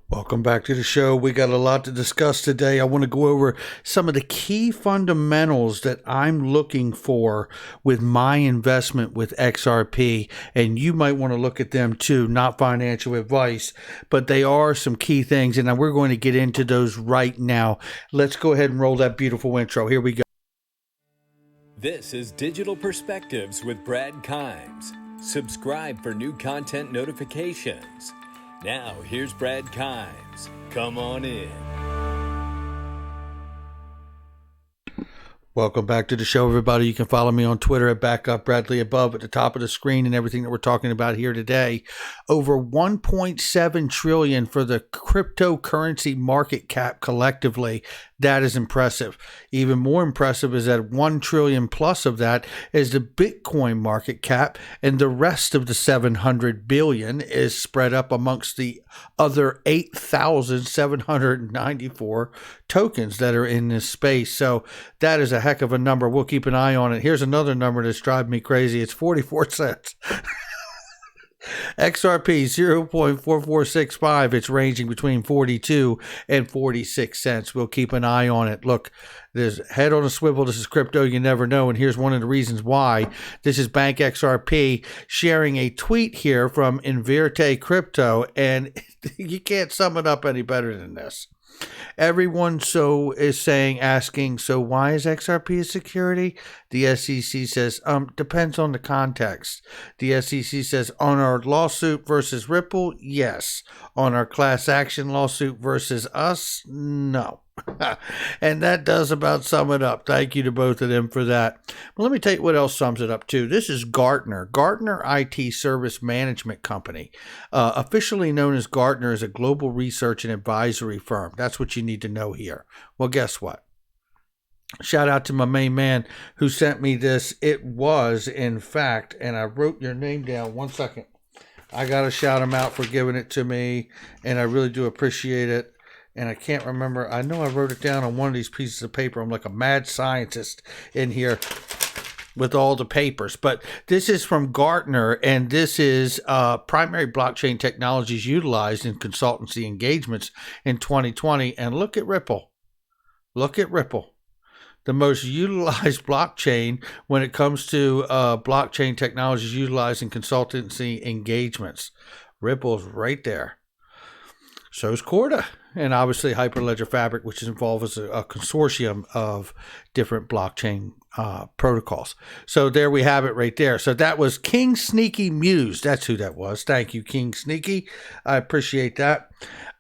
Welcome back to the show. We got a lot to discuss today. I want to go over some of the key fundamentals that I'm looking for with my investment with XRP, and you might want to look at them too. Not financial advice, but they are some key things, and we're going to get into those right now. Let's go ahead and roll that beautiful intro. Here we go. This is Digital Perspectives with Brad Kimes. Subscribe for new content notifications. Now, here's Brad Kimes. Come on in. Welcome back to the show, everybody. You can follow me on Twitter at BackupBradleyAbove at the top of the screen and everything that we're talking about here today. Over 1.7 trillion for the cryptocurrency market cap collectively. That is impressive. Even more impressive is that 1 trillion plus of that is the Bitcoin market cap, and the rest of the 700 billion is spread up amongst the other 8,794 tokens that are in this space. So that is a heck of a number. We'll keep an eye on it. Here's another number that's driving me crazy. It's 44 cents. XRP 0.4465. It's ranging between 42 and 46 cents. We'll keep an eye on it. Look, there's head on a swivel. This is crypto. You never know. And here's one of the reasons why. This is Bank XRP sharing a tweet here from Inverte Crypto, and you can't sum it up any better than this. Everyone asking, so why is XRP a security? The SEC says, depends on the context. The SEC says, on our lawsuit versus Ripple, yes. On our class action lawsuit versus us, no. And that does about sum it up. Thank you to both of them for that. But let me tell you what else sums it up too. This is Gartner IT Service Management Company. Officially known as Gartner, is a global research and advisory firm. That's what you need to know here. Well, guess what? Shout out to my main man who sent me this. It was, in fact, and I wrote your name down. 1 second. I got to shout him out for giving it to me, and I really do appreciate it. And I can't remember. I know I wrote it down on one of these pieces of paper. I'm like a mad scientist in here with all the papers. But this is from Gartner, and this is primary blockchain technologies utilized in consultancy engagements in 2020. And look at Ripple. Look at Ripple. The most utilized blockchain when it comes to blockchain technologies utilized in consultancy engagements. Ripple's right there. So's Corda. And obviously Hyperledger Fabric, which is involved as a consortium of different blockchain protocols. So there we have it right there. So that was King Sneaky Muse. That's who that was. Thank you, King Sneaky. I appreciate that.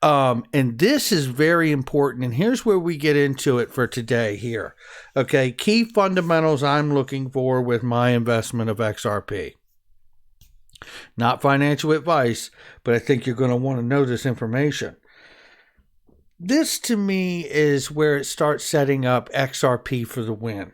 And this is very important. And here's where we get into it for today here. Okay, key fundamentals I'm looking for with my investment of XRP. Not financial advice, but I think you're going to want to know this information. This, to me, is where it starts setting up XRP for the win.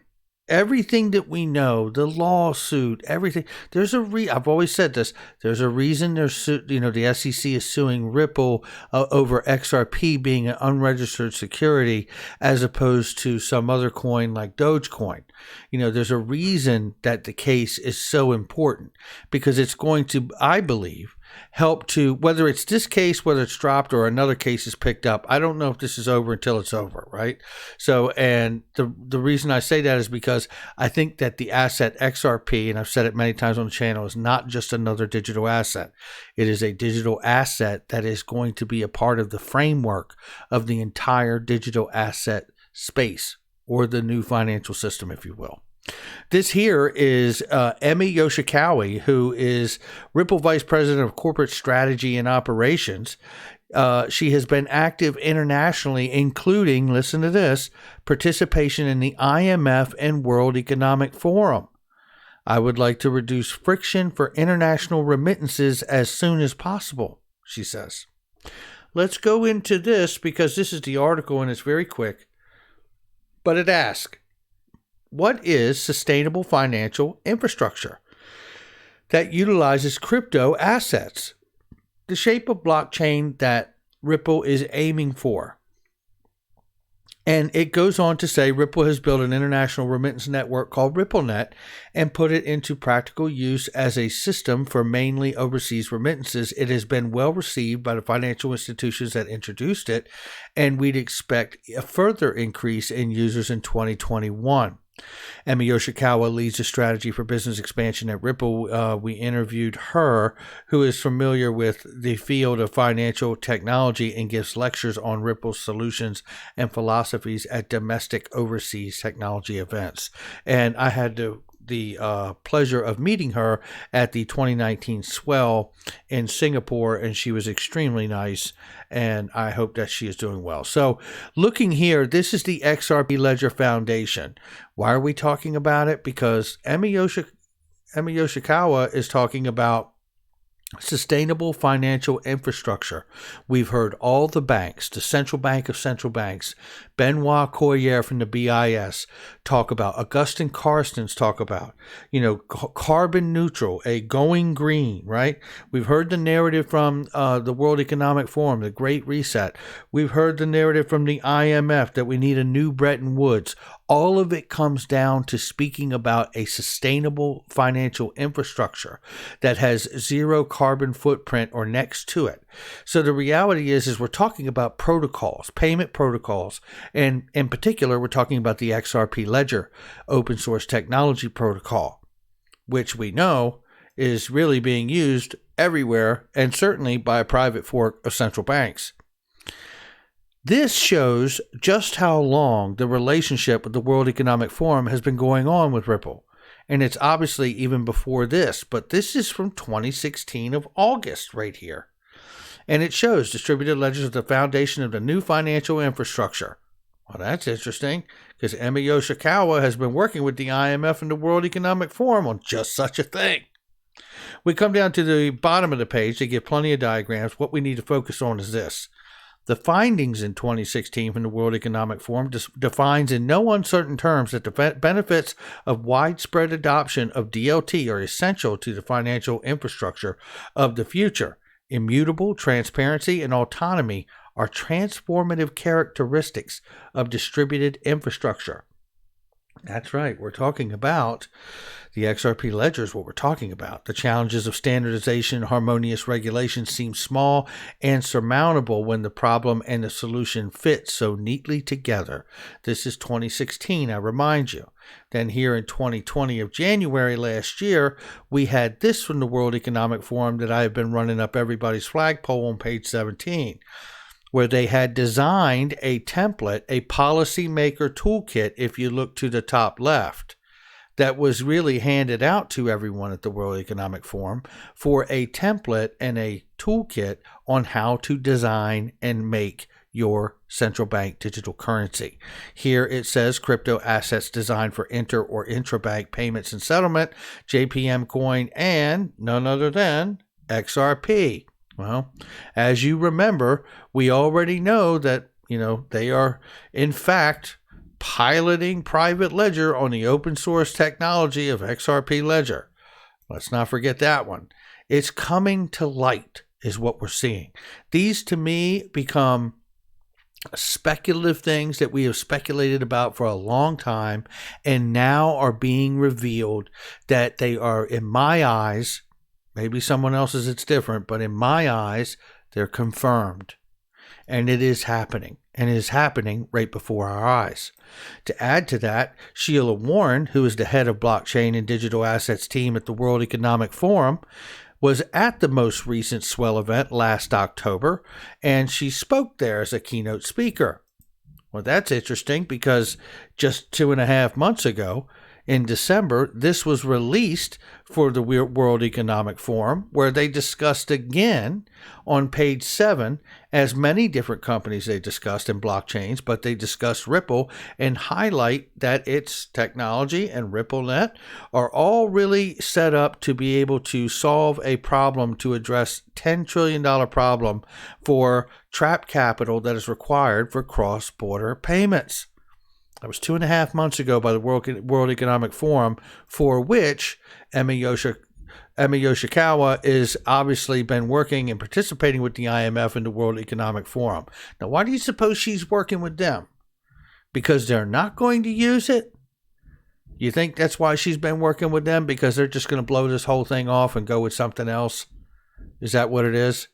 Everything that we know, the lawsuit, everything. There's I've always said this. There's a reason the SEC is suing Ripple over XRP being an unregistered security as opposed to some other coin like Dogecoin. There's a reason that the case is so important because it's going to, I believe, help to, whether it's this case, whether it's dropped or another case is picked up. I don't know if this is over until it's over, right? So, and the reason I say that is because I think that the asset XRP, and I've said it many times on the channel, is not just another digital asset. It is a digital asset that is going to be a part of the framework of the entire digital asset space, or the new financial system, if you will. This here is Emi Yoshikawa, who is Ripple Vice President of Corporate Strategy and Operations. She has been active internationally, including, listen to this, participation in the IMF and World Economic Forum. I would like to reduce friction for international remittances as soon as possible, she says. Let's go into this because this is the article and it's very quick. But it asks, what is sustainable financial infrastructure that utilizes crypto assets? The shape of blockchain that Ripple is aiming for. And it goes on to say Ripple has built an international remittance network called RippleNet and put it into practical use as a system for mainly overseas remittances. It has been well received by the financial institutions that introduced it, and we'd expect a further increase in users in 2021. Emma Yoshikawa leads the strategy for business expansion at Ripple. We interviewed her, who is familiar with the field of financial technology and gives lectures on Ripple's solutions and philosophies at domestic overseas technology events. And I had the pleasure of meeting her at the 2019 Swell in Singapore, and she was extremely nice, and I hope that she is doing well. So looking here, this is the XRP Ledger Foundation. Why are we talking about it? Because Emma Yoshikawa is talking about sustainable financial infrastructure. We've heard all the banks, the central bank of central banks, Benoit Coyer from the BIS talk about, Augustin Carstens talk about, carbon neutral, a going green, right? We've heard the narrative from the World Economic Forum, the Great Reset. We've heard the narrative from the IMF that we need a new Bretton Woods. All of it comes down to speaking about a sustainable financial infrastructure that has zero carbon footprint or next to it. So the reality is we're talking about protocols, payment protocols, and in particular, we're talking about the XRP Ledger open source technology protocol, which we know is really being used everywhere and certainly by a private fork of central banks. This shows just how long the relationship with the World Economic Forum has been going on with Ripple. And it's obviously even before this, but this is from 2016 of August right here. And it shows distributed ledgers of the foundation of the new financial infrastructure. Well, that's interesting because Emma Yoshikawa has been working with the IMF and the World Economic Forum on just such a thing. We come down to the bottom of the page. They give plenty of diagrams. What we need to focus on is this. The findings in 2016 from the World Economic Forum defines in no uncertain terms that the benefits of widespread adoption of DLT are essential to the financial infrastructure of the future. Immutable transparency and autonomy are transformative characteristics of distributed infrastructure. That's right. We're talking about the XRP ledger is what we're talking about. The challenges of standardization and harmonious regulation seem small and surmountable when the problem and the solution fit so neatly together. This is 2016, I remind you. Then here in 2020 of January last year, we had this from the World Economic Forum that I have been running up everybody's flagpole on page 17. Where they had designed a template, a policymaker toolkit, if you look to the top left, that was really handed out to everyone at the World Economic Forum for a template and a toolkit on how to design and make your central bank digital currency. Here it says crypto assets designed for inter or intrabank payments and settlement, JPM coin, and none other than XRP. Well, as you remember, we already know that, they are, in fact, piloting private ledger on the open source technology of XRP Ledger. Let's not forget that one. It's coming to light is what we're seeing. These, to me, become speculative things that we have speculated about for a long time and now are being revealed that they are, in my eyes, maybe someone else's it's different, but in my eyes, they're confirmed. And it is happening. And it is happening right before our eyes. To add to that, Sheila Warren, who is the head of blockchain and digital assets team at the World Economic Forum, was at the most recent Swell event last October, and she spoke there as a keynote speaker. Well, that's interesting because just 2.5 months ago, in December, this was released for the World Economic Forum, where they discussed again on page 7, as many different companies they discussed in blockchains, but they discussed Ripple and highlight that its technology and RippleNet are all really set up to be able to solve a problem to address $10 trillion problem for trapped capital that is required for cross-border payments. That was 2.5 months ago by the World Economic Forum, for which Emma Yoshikawa is obviously been working and participating with the IMF and the World Economic Forum. Now, why do you suppose she's working with them? because they're not going to use it? You think that's why she's been working with them? Because they're just going to blow this whole thing off and go with something else? Is that what it is?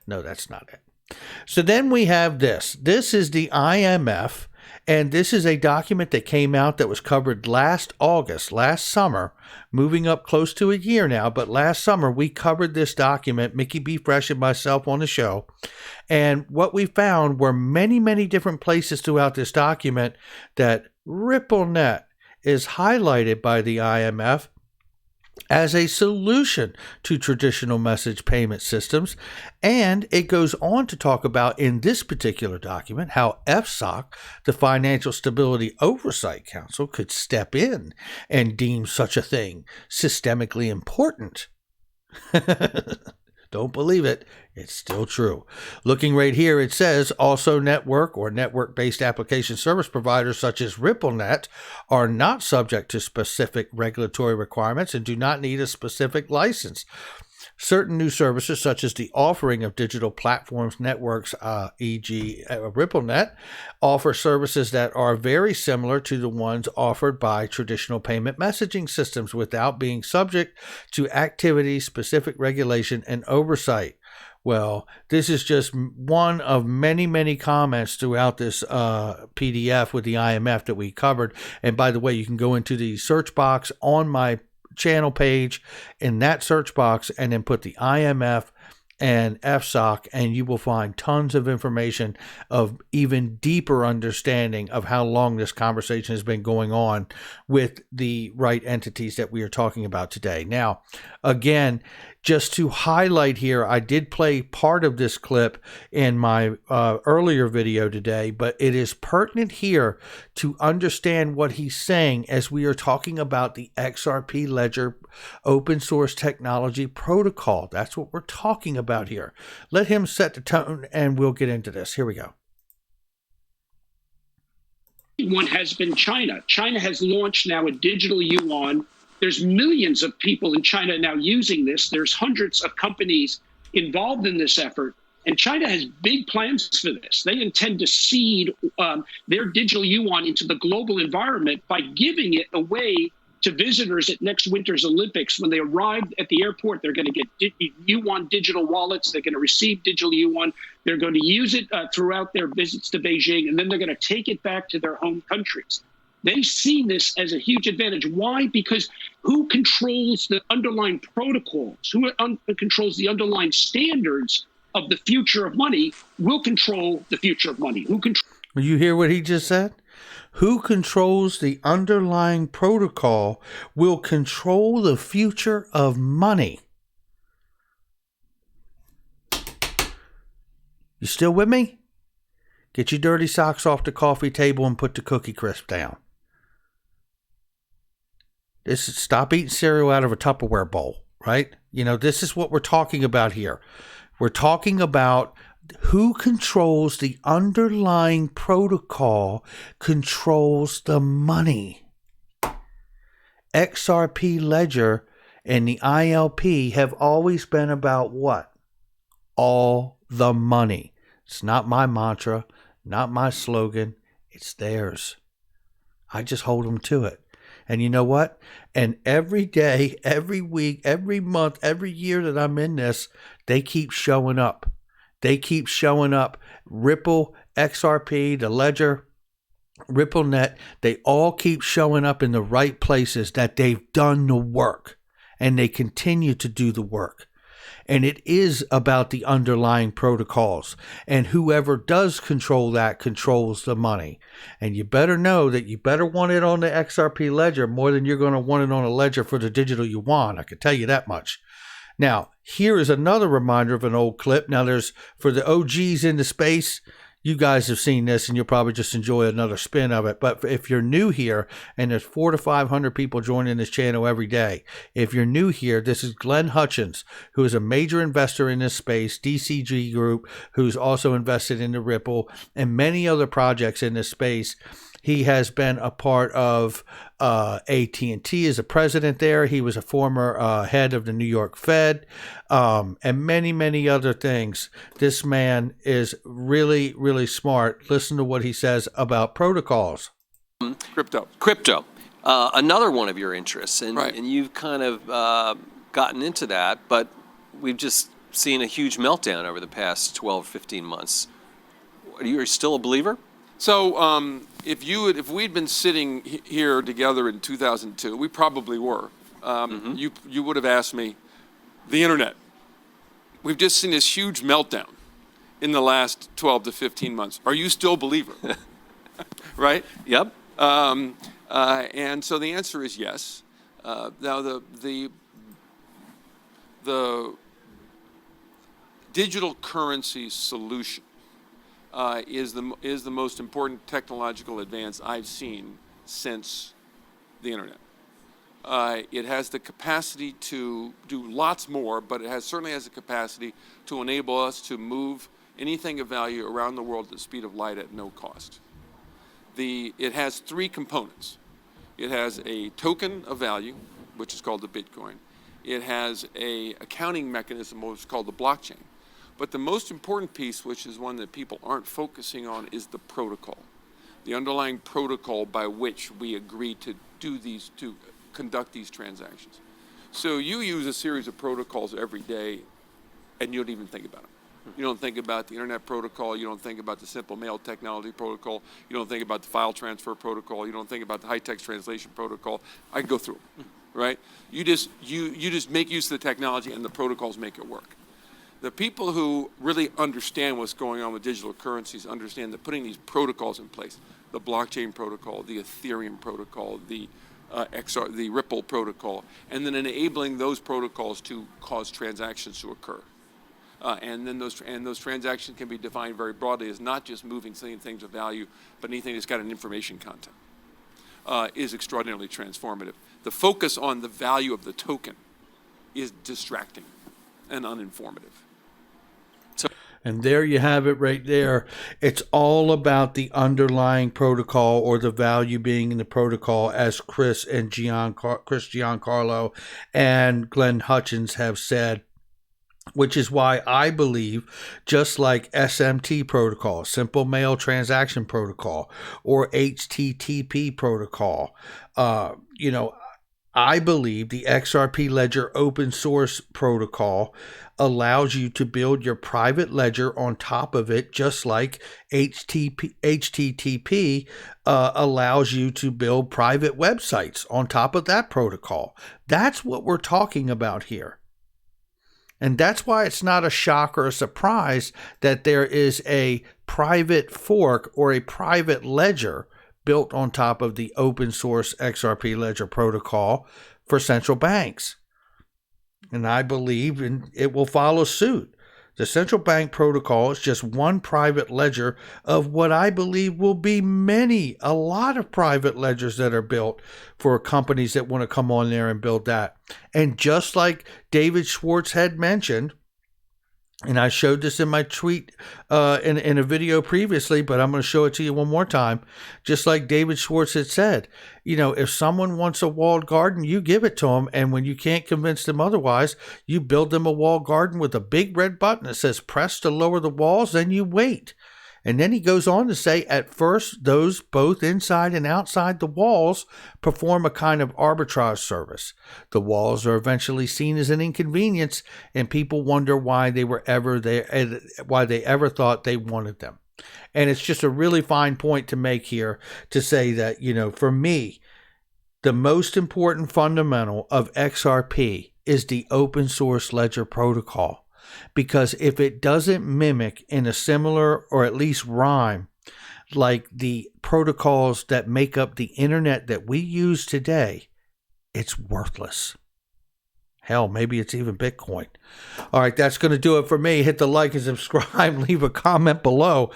No, that's not it. So then we have this. This is the IMF, and this is a document that came out that was covered last August, last summer, moving up close to a year now. But last summer, we covered this document, Mickey B. Fresh and myself on the show. And what we found were many, many different places throughout this document that RippleNet is highlighted by the IMF as a solution to traditional message payment systems. And it goes on to talk about in this particular document how FSOC, the Financial Stability Oversight Council, could step in and deem such a thing systemically important. Don't believe it. It's still true. Looking right here, it says also network or network-based application service providers such as RippleNet are not subject to specific regulatory requirements and do not need a specific license. Certain new services, such as the offering of digital platforms networks, e.g. RippleNet, offer services that are very similar to the ones offered by traditional payment messaging systems without being subject to activity-specific regulation and oversight. Well, this is just one of many, many comments throughout this PDF with the IMF that we covered. And by the way, you can go into the search box on my channel page in that search box and then put the IMF and FSOC, and you will find tons of information of even deeper understanding of how long this conversation has been going on with the right entities that we are talking about today. Now, again, just to highlight here, I did play part of this clip in my earlier video today, but it is pertinent here to understand what he's saying as we are talking about the XRP Ledger open source technology protocol. That's what we're talking about here. Let him set the tone and we'll get into this. Here we go. One has been China. China has launched now a digital yuan. There's millions of people in China now using this. There's hundreds of companies involved in this effort. And China has big plans for this. They intend to seed their digital yuan into the global environment by giving it away to visitors at next winter's Olympics. When they arrive at the airport, they're going to get yuan digital wallets. They're going to receive digital yuan. They're going to use it throughout their visits to Beijing, and then they're going to take it back to their home countries. They see this as a huge advantage. Why? Because who controls the underlying protocols, who controls the underlying standards of the future of money will control the future of money. You hear what he just said? Who controls the underlying protocol will control the future of money. You still with me? Get your dirty socks off the coffee table and put the cookie crisp down. Stop eating cereal out of a Tupperware bowl, right? You know, this is what we're talking about here. We're talking about who controls the underlying protocol controls the money. XRP Ledger and the ILP have always been about what? All the money. It's not my mantra, not my slogan. It's theirs. I just hold them to it. And you know what? And every day, every week, every month, every year that I'm in this, they keep showing up. They keep showing up. Ripple, XRP, the Ledger, RippleNet, they all keep showing up in the right places that they've done the work. And they continue to do the work. And it is about the underlying protocols. And whoever does control that controls the money. And you better know that you better want it on the XRP Ledger more than you're going to want it on a ledger for the digital yuan. I can tell you that much. Now, here is another reminder of an old clip. Now, there's, for the OGs in the space, you guys have seen this and you'll probably just enjoy another spin of it. But if you're new here, and there's 400 to 500 people joining this channel every day, if you're new here, this is Glenn Hutchins, who is a major investor in this space, DCG Group, who's also invested into Ripple and many other projects in this space. He has been a part of AT&T as a president there. He was a former head of the New York Fed, and many, many other things. This man is really, really smart. Listen to what he says about protocols. Crypto. Another one of your interests, and, Right. and you've kind of gotten into that, but we've just seen a huge meltdown over the past 12, 15 months. Are you still a believer? So if we'd been sitting here together in 2002, we probably were. You would have asked me, the internet. We've just seen this huge meltdown in the last 12 to 15 months. Are you still a believer? Right? Yep. And so the answer is yes. Now the digital currency solution is the most important technological advance I've seen since the internet. It has the capacity to do lots more, but it certainly has the capacity to enable us to move anything of value around the world at the speed of light at no cost. It has three components. It has a token of value, which is called the Bitcoin. It has a accounting mechanism, which is called the blockchain. But the most important piece, which is one that people aren't focusing on, is the protocol. The underlying protocol by which we agree to conduct these transactions. So you use a series of protocols every day, and you don't even think about them. You don't think about the internet protocol. You don't think about the simple mail technology protocol. You don't think about the file transfer protocol. You don't think about the high-text translation protocol. I can go through them, right? You just make use of the technology, and the protocols make it work. The people who really understand what's going on with digital currencies understand that putting these protocols in place, the blockchain protocol, the Ethereum protocol, the Ripple protocol, and then enabling those protocols to cause transactions to occur. And then those transactions can be defined very broadly as not just moving things of value, but anything that's got an information content, is extraordinarily transformative. The focus on the value of the token is distracting and uninformative. And there you have it right there. It's all about the underlying protocol, or the value being in the protocol, as Chris Giancarlo and Glenn Hutchins have said, which is why I believe, just like SMT protocol, simple mail transaction protocol, or HTTP protocol, I believe the XRP Ledger open source protocol allows you to build your private ledger on top of it, just like HTTP allows you to build private websites on top of that protocol. That's what we're talking about here. And that's why it's not a shock or a surprise that there is a private fork or a private ledger built on top of the open source XRP Ledger protocol for central banks. And I believe it will follow suit. The central bank protocol is just one private ledger of what I believe will be a lot of private ledgers that are built for companies that want to come on there and build that. And just like David Schwartz had mentioned, and I showed this in my tweet in a video previously, but I'm going to show it to you one more time. Just like David Schwartz had said, if someone wants a walled garden, you give it to them. And when you can't convince them otherwise, you build them a walled garden with a big red button that says press to lower the walls, then you wait. And then he goes on to say, at first, those both inside and outside the walls perform a kind of arbitrage service. The walls are eventually seen as an inconvenience, and people wonder why they were ever there, why they ever thought they wanted them. And it's just a really fine point to make here to say that, for me, the most important fundamental of XRP is the open source ledger protocol. Because if it doesn't mimic in a similar, or at least rhyme, like the protocols that make up the internet that we use today, it's worthless. Hell, maybe it's even Bitcoin. All right, that's going to do it for me. Hit the like and subscribe. Leave a comment below.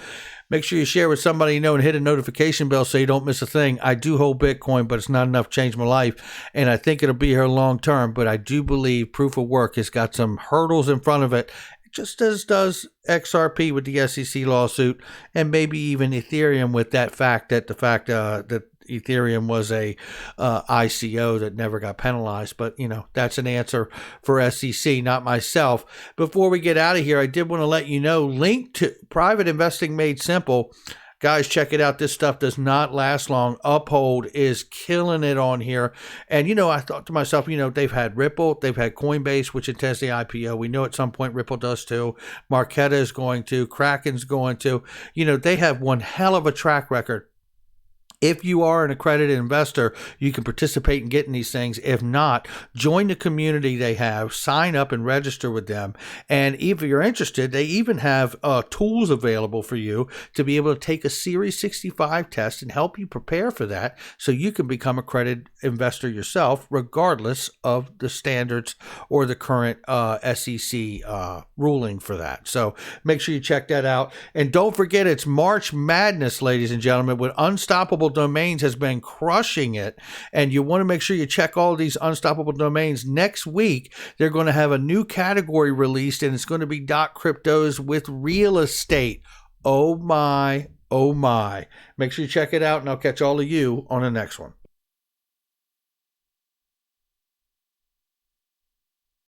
Make sure you share with somebody you know and hit a notification bell so you don't miss a thing. I do hold Bitcoin, but it's not enough to change my life, and I think it'll be here long term. But I do believe proof of work has got some hurdles in front of it, just as does XRP with the SEC lawsuit, and maybe even Ethereum with that fact that that Ethereum was a ICO that never got penalized. But, that's an answer for SEC, not myself. Before we get out of here, I did want to let you know, link to Private Investing Made Simple. Guys, check it out. This stuff does not last long. Uphold is killing it on here. And, I thought to myself, they've had Ripple, they've had Coinbase, which intends the IPO. We know at some point Ripple does too. Marqeta is going to. Kraken's going to. They have one hell of a track record. If you are an accredited investor, you can participate in getting these things. If not, join the community they have, sign up and register with them. And if you're interested, they even have tools available for you to be able to take a Series 65 test and help you prepare for that so you can become an accredited investor yourself, regardless of the standards or the current SEC ruling for that. So make sure you check that out. And don't forget, it's March Madness, ladies and gentlemen, with Unstoppable Domains has been crushing it, and you want to make sure you check all these Unstoppable Domains. Next week they're going to have a new category released, and it's going to be .cryptos with real estate. Oh my, make sure you check it out, and I'll catch all of you on the next one.